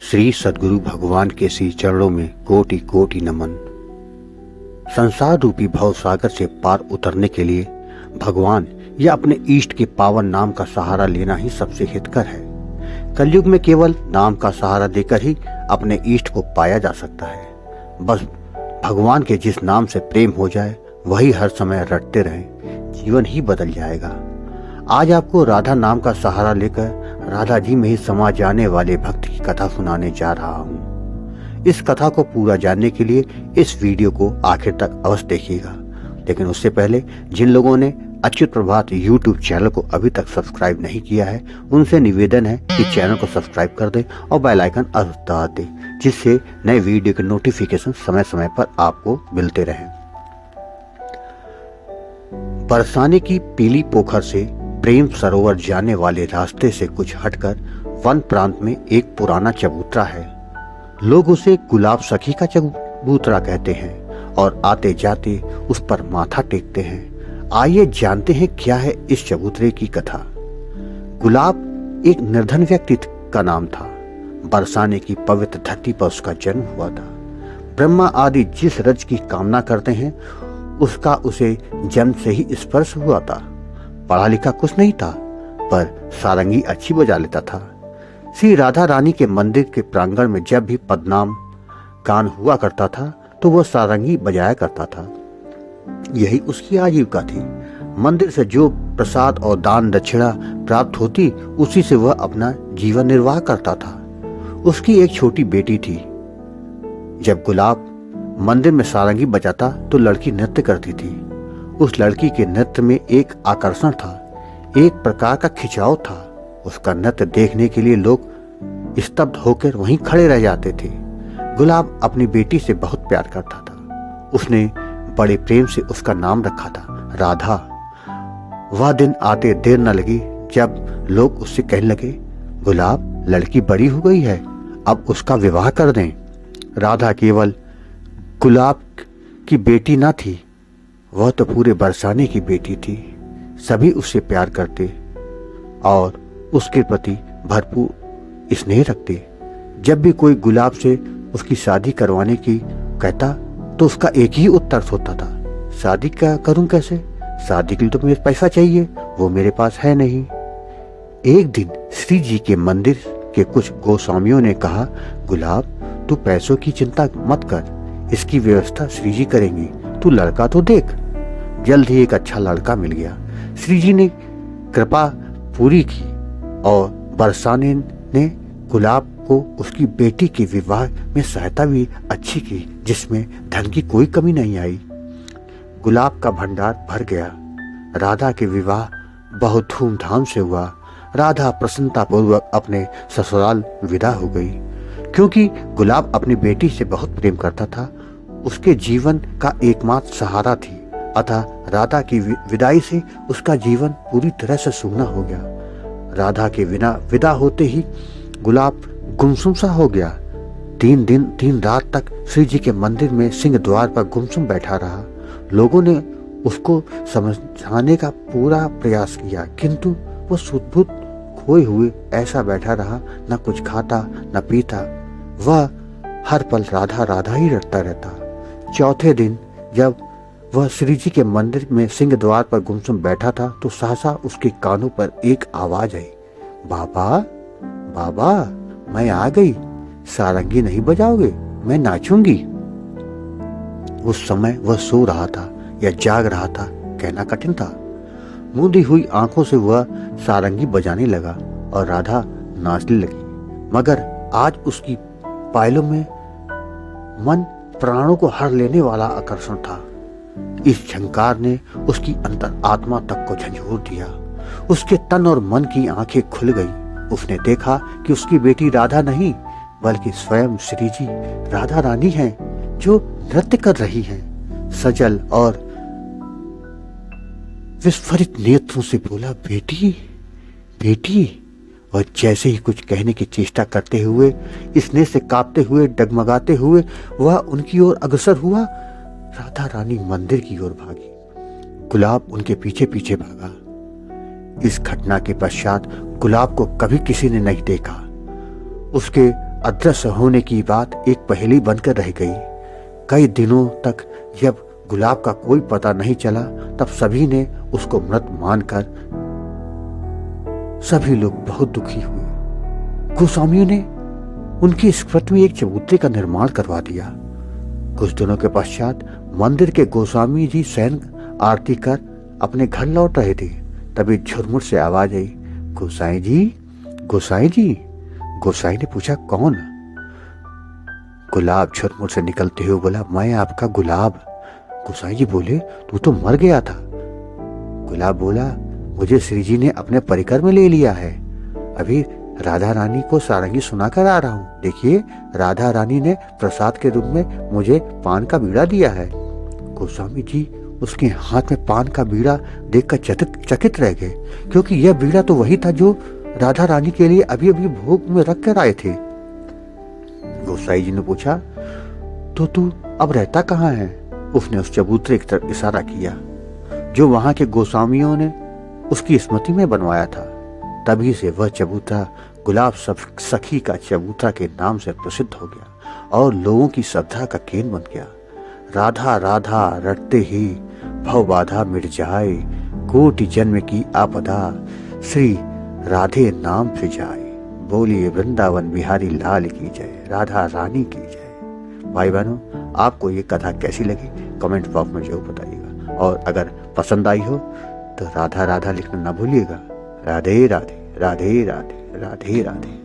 श्री सद्गुरु भगवान के श्री चरणों में कोटि कोटि नमन। संसार रूपी भव सागर से पार उतरने के लिए भगवान या अपने इष्ट के पावन नाम का सहारा लेना ही सबसे हितकर है। कलयुग में केवल नाम का सहारा देकर ही अपने इष्ट को पाया जा सकता है। बस भगवान के जिस नाम से प्रेम हो जाए वही हर समय रटते रहें, जीवन ही बदल जाएगा। आज आपको राधा नाम का सहारा लेकर राधा जी में ही समा जाने वाले भक्त की कथा सुनाने जा रहा हूँ। इस कथा को पूरा जानने के लिए इस वीडियो को आखिर तक अवश्य देखिएगा। लेकिन उससे पहले जिन लोगों ने अच्युत प्रभात यूट्यूब चैनल को अभी तक सब्सक्राइब नहीं किया है, उनसे निवेदन है कि चैनल को सब्सक्राइब कर दें और बेल आइकन अवश्य दबा दें, जिससे नए वीडियो के नोटिफिकेशन समय समय पर आपको मिलते रहें। बरसाने की पीली पोखर से प्रेम सरोवर जाने वाले रास्ते से कुछ हटकर वन प्रांत में एक पुराना चबूतरा है। लोग उसे गुलाब सखी का चबूतरा कहते हैं और आते जाते उस पर माथा टेकते हैं। आइए जानते हैं क्या है इस चबूतरे की कथा। गुलाब एक निर्धन व्यक्ति का नाम था। बरसाने की पवित्र धरती पर उसका जन्म हुआ था। ब्रह्मा आदि जिस रज की कामना करते हैं उसका उसे जन्म से ही स्पर्श हुआ था। पढ़ा लिखा कुछ नहीं था, पर सारंगी अच्छी बजा लेता था। श्री राधा रानी के मंदिर के प्रांगण में जब भी पदनाम गान हुआ करता था तो वह सारंगी बजाया करता था। यही उसकी आजीविका थी। मंदिर से जो प्रसाद और दान दक्षिणा प्राप्त होती उसी से वह अपना जीवन निर्वाह करता था। उसकी एक छोटी बेटी थी। जब गुलाब मंदिर में सारंगी बजाता तो लड़की नृत्य करती थी। उस लड़की के नृत्य में एक आकर्षण था, एक प्रकार का खिंचाव था। उसका नृत्य देखने के लिए लोग स्तब्ध होकर वहीं खड़े रह जाते थे। गुलाब अपनी बेटी से बहुत प्यार करता था। उसने बड़े प्रेम से उसका नाम रखा था राधा। वह दिन आते देर न लगी जब लोग उससे कहने लगे, गुलाब लड़की बड़ी हो गई है, अब उसका विवाह कर दें। राधा केवल गुलाब की बेटी न थी, वह तो पूरे बरसाने की बेटी थी। सभी उससे प्यार करते और उसके प्रति भरपूर स्नेह रखते। जब भी कोई गुलाब से उसकी शादी करवाने की कहता तो उसका एक ही उत्तर होता था, शादी क्या करूं कैसे, शादी के लिए तो मुझे पैसा चाहिए, वो मेरे पास है नहीं। एक दिन श्री जी के मंदिर के कुछ गोस्वामियों ने कहा, गुलाब तू पैसों की चिंता मत कर, इसकी व्यवस्था श्री जी करेंगी, तू लड़का तो देख। जल्द ही एक अच्छा लड़का मिल गया। श्री जी ने कृपा पूरी की और बरसाने ने गुलाब को उसकी बेटी के विवाह में सहायता भी अच्छी की, जिसमें धन की कोई कमी नहीं आई। गुलाब का भंडार भर गया। राधा के विवाह बहुत धूमधाम से हुआ। राधा प्रसन्नता पूर्वक अपने ससुराल विदा हो गई। क्योंकि गुलाब अपनी बेटी से बहुत प्रेम करता था, उसके जीवन का एकमात्र सहारा थी। अतः राधा की विदाई से उसका जीवन पूरी तरह से सूना हो गया। राधा के बिना विदा होते ही गुलाब गुमसुम सा हो गया। 3 दिन 3 रात तक श्री जी के मंदिर में सिंह द्वार पर गुमसुम बैठा रहा। लोगों ने उसको समझाने का पूरा प्रयास किया, किंतु वो सुध-बुध खोए हुए ऐसा बैठा रहा, न कुछ खाता न पीता। वह हर पल राधा राधा ही रटता रहता। चौथे दिन जब वह श्री जी के मंदिर में सिंह द्वार पर गुमसुम बैठा था तो सहसा उसके कानों पर एक आवाज आई, बाबा बाबा मैं आ गई, सारंगी नहीं बजाओगे, मैं नाचूंगी। उस समय वह सो रहा था या जाग रहा था कहना कठिन था। मूंदी हुई आंखों से वह सारंगी बजाने लगा और राधा नाचने लगी। मगर आज उसकी पायलों में मन प्राणों को हर लेने वाला आकर्षण था। इस झंकार ने उसकी अंतर आत्मा तक को झंझोर दिया। उसके तन और मन की आंखें खुल गई। उसने देखा कि उसकी बेटी राधा नहीं बल्कि स्वयं श्री जी राधा रानी हैं, जो नृत्य कर रही हैं। सजल और विस्फारित नेत्रों से बोला, बेटी बेटी। और जैसे ही कुछ कहने की चेष्टा करते हुए, स्नेह से कांपते हुए, डगमगाते हुए वह उनकी ओर अग्रसर हुआ। राधा रानी मंदिर की ओर भागी। गुलाब उनके पीछे पीछे भागा। इस घटना के पश्चात गुलाब को कभी किसी ने नहीं देखा। उसके अदृश्य होने की बात एक पहेली बनकर रह गई। कई दिनों तक जब गुलाब का कोई पता नहीं चला, तब सभी ने उसको मृत मानकर सभी लोग बहुत दुखी हुए। गोस्वामियों ने उनकी स्मृति में एक चबूतरे का निर्माण करवा दिया। कुछ दिनों के पश्चात मंदिर के गोस्वामी जी स्वयं आरती कर अपने घर लौट रहे थे। तभी झुरमुट से आवाज आई, गोसाई जी, गोसाई जी। गोसाई ने पूछा, कौन? गुलाब झुरमुट से निकलते हुए बोला, मैं आपका गुलाब। गोसाई जी बोले, तू तो मर गया था। गुलाब बोला, मुझे श्री जी ने अपने परिकर में ले लिया है। अभी राधा रानी को सारंगी सुनाकर आ रहा हूँ। देखिए, राधा रानी ने प्रसाद के रूप में मुझे पान का बीड़ा दिया है। गोस्वामी जी उसके हाथ में पान का बीड़ा देखकर चकित रह गए, क्योंकि यह बीड़ा तो वही था जो राधा रानी के लिए अभी अभी भोग में रख कर आए थे। गोसाई जी ने पूछा, तो तू अब रहता कहाँ है? उसने उस चबूतरे की तरफ इशारा किया जो वहां के गोस्वामियों ने उसकी स्मृति में बनवाया था। तभी से वह चबूतरा गुलाब सखी का चबूतरा के नाम से प्रसिद्ध हो गया और लोगों की श्रद्धा का केंद्र बन गया। राधा राधा रटते ही भव बाधा मिट जाए, कोटि जन्म की आपदा श्री राधे नाम से जाए। बोलिए वृंदावन बिहारी लाल की जय, राधा रानी की जय। भाई बहनों, आपको ये कथा कैसी लगी कमेंट बॉक्स में जरूर बताइएगा, और अगर पसंद आई हो तो राधा राधा लिखना ना भूलिएगा। राधे राधे, राधे राधे, राधे राधे।